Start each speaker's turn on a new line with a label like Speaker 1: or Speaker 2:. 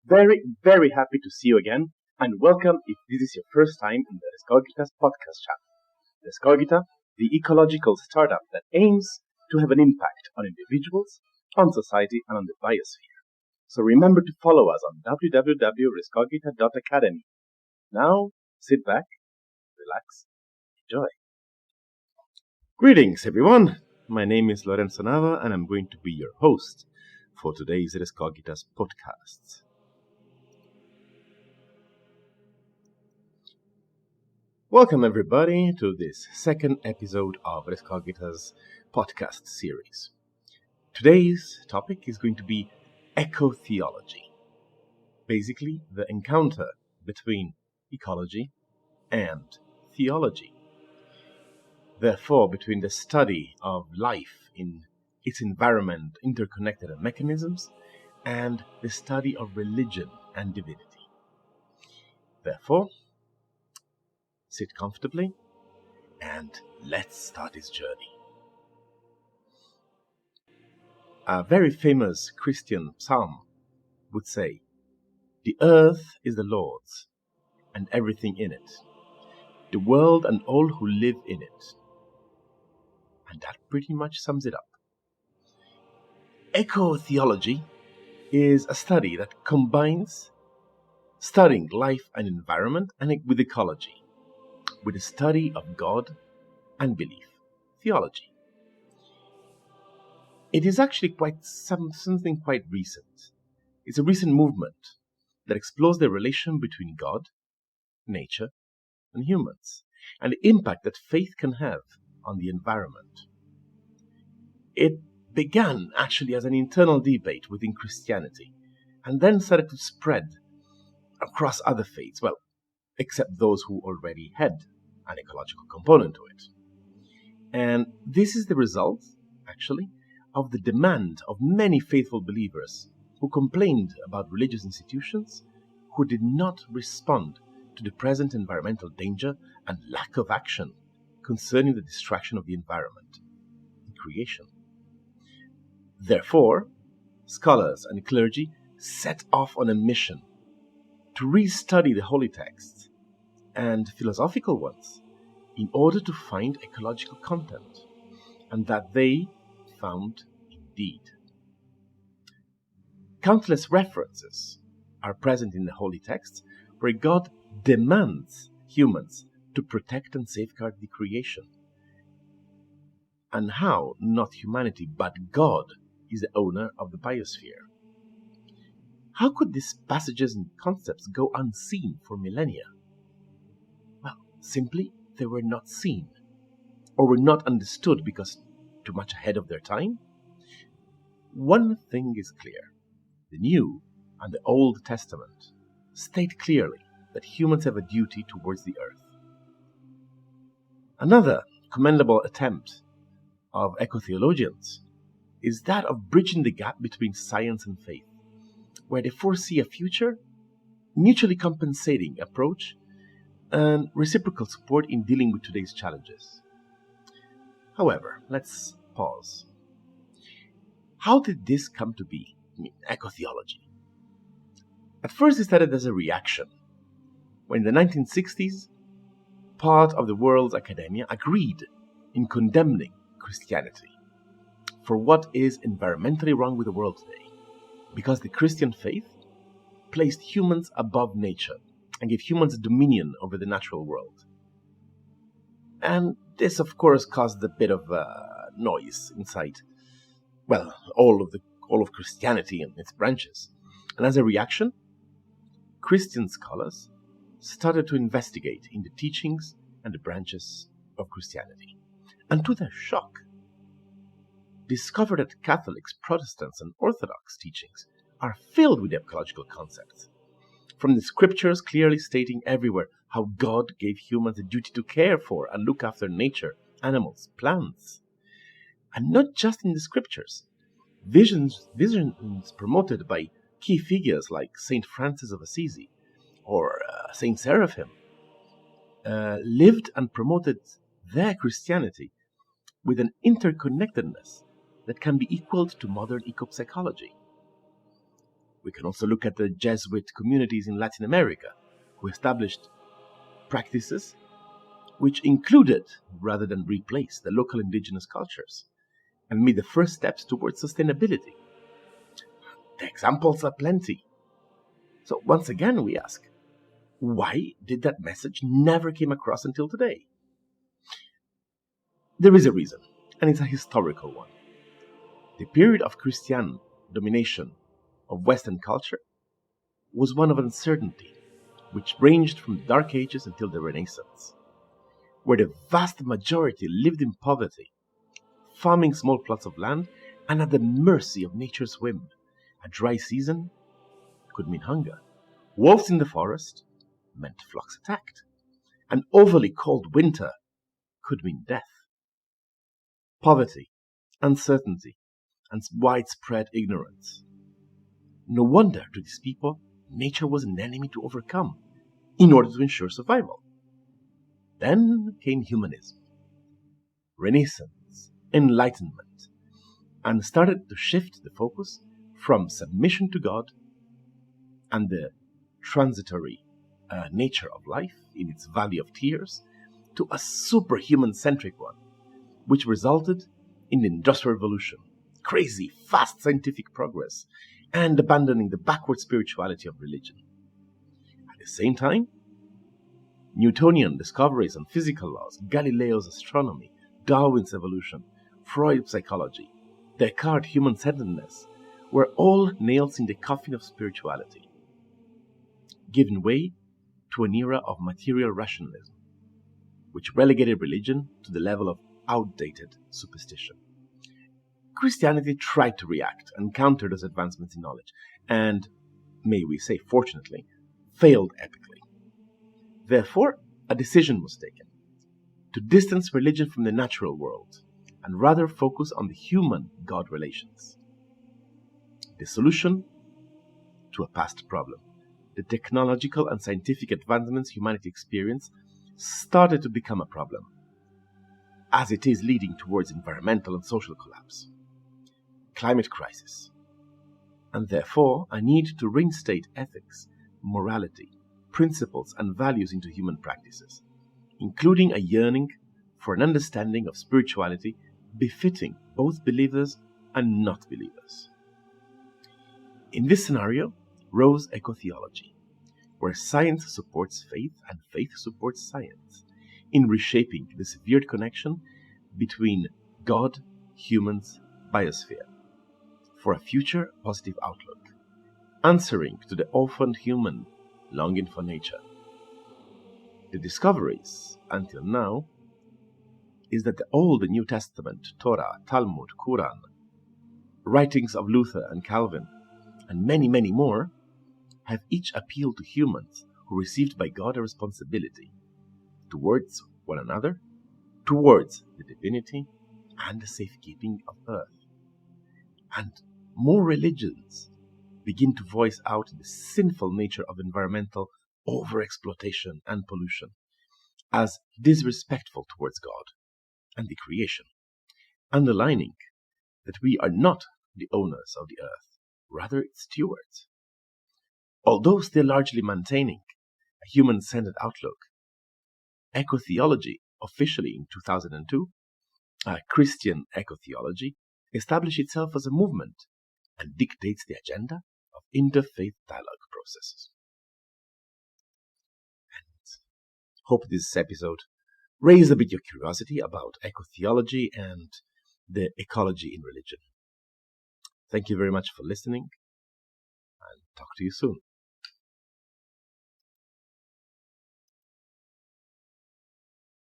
Speaker 1: Very, very happy to see you again, and welcome if this is your first time in the Rescogita's podcast channel. Rescogita, the ecological startup that aims to have an impact on individuals, on society, and on the biosphere. So remember to follow us on www.rescogita.academy. Now, sit back, relax, enjoy. Greetings, everyone. My name is Lorenzo Nava, and I'm going to be your host for today's Rescogita's podcast. Welcome, everybody, to this second episode of Rescogita's podcast series. Today's topic is going to be ecotheology, basically the encounter between ecology and theology. Therefore, between the study of life in its environment, interconnected mechanisms, and the study of religion and divinity. Therefore, sit comfortably and let's start this journey. A very famous Christian psalm would say, "The earth is the Lord's and everything in it, the world and all who live in it." And that pretty much sums it up. Ecotheology is a study that combines studying life and environment and with ecology, with the study of God and belief, theology. It is actually something quite recent. It's a recent movement that explores the relation between God, nature, and humans, and the impact that faith can have on the environment. It began actually as an internal debate within Christianity, and then started to spread across other faiths, well, except those who already had an ecological component to it. And this is the result, actually, of the demand of many faithful believers who complained about religious institutions who did not respond to the present environmental danger and lack of action concerning the destruction of the environment and creation. Therefore, scholars and clergy set off on a mission to restudy the holy texts and philosophical ones in order to find ecological content, and that they found indeed. Countless references are present in the holy texts where God demands humans to protect and safeguard the creation, and how not humanity but God is the owner of the biosphere. How could these passages and concepts go unseen for millennia? Well, simply they were not seen, or were not understood because too much ahead of their time. One thing is clear: the New and the Old Testament state clearly that humans have a duty towards the earth. Another commendable attempt of ecotheologians is that of bridging the gap between science and faith, where they foresee a future mutually compensating approach and reciprocal support in dealing with today's challenges. However, let's pause. How did this come to be, ecotheology? At first it started as a reaction, when in the 1960s, part of the world's academia agreed in condemning Christianity for what is environmentally wrong with the world today, because the Christian faith placed humans above nature and gave humans dominion over the natural world. And this, of course, caused a bit of noise inside, well, all of Christianity and its branches. And as a reaction, Christian scholars started to investigate in the teachings and the branches of Christianity. And to their shock, discovered that Catholics, Protestants, and Orthodox teachings are filled with ecological concepts, from the scriptures clearly stating everywhere how God gave humans a duty to care for and look after nature, animals, plants. And not just in the scriptures. Visions promoted by key figures like Saint Francis of Assisi or Saint Seraphim lived and promoted their Christianity with an interconnectedness that can be equaled to modern ecopsychology. We can also look at the Jesuit communities in Latin America, who established practices which included, rather than replaced, the local indigenous cultures, and made the first steps towards sustainability. The examples are plenty. So once again, we ask, why did that message never came across until today? There is a reason, and it's a historical one. The period of Christian domination of Western culture was one of uncertainty, which ranged from the Dark Ages until the Renaissance, where the vast majority lived in poverty, farming small plots of land and at the mercy of nature's whim. A dry season could mean hunger. Wolves in the forest meant flocks attacked. An overly cold winter could mean death. Poverty, uncertainty, and widespread ignorance. No wonder to these people, nature was an enemy to overcome in order to ensure survival. Then came humanism, Renaissance, Enlightenment, and started to shift the focus from submission to God and the transitory nature of life in its valley of tears to a superhuman-centric one, which resulted in the Industrial Revolution, crazy, fast scientific progress, and abandoning the backward spirituality of religion. At the same time, Newtonian discoveries on physical laws, Galileo's astronomy, Darwin's evolution, Freud's psychology, Descartes' human-centeredness were all nails in the coffin of spirituality, giving way to an era of material rationalism, which relegated religion to the level of outdated superstition. Christianity tried to react and counter those advancements in knowledge, and, may we say fortunately, failed epically. Therefore, a decision was taken to distance religion from the natural world and rather focus on the human-God relations. The solution to a past problem, the technological and scientific advancements humanity experienced, started to become a problem, as it is leading towards environmental and social collapse, climate crisis, and therefore a need to reinstate ethics, morality, principles, and values into human practices, including a yearning for an understanding of spirituality befitting both believers and not believers. In this scenario rose ecotheology, where science supports faith and faith supports science, in reshaping the severed connection between God, humans, biosphere, for a future positive outlook, answering to the orphaned human longing for nature. The discoveries, until now, is that the Old and New Testament, Torah, Talmud, Quran, writings of Luther and Calvin, and many, many more, have each appealed to humans who received by God a responsibility towards one another, towards the divinity, and the safekeeping of earth. And more religions begin to voice out the sinful nature of environmental overexploitation and pollution as disrespectful towards God and the creation, underlining that we are not the owners of the earth, rather its stewards. Although still largely maintaining a human-centered outlook, ecotheology, officially in 2002, Christian ecotheology, established itself as a movement and dictates the agenda of interfaith dialogue processes. And hope this episode raised a bit your curiosity about ecotheology and the ecology in religion. Thank you very much for listening, and talk to you soon.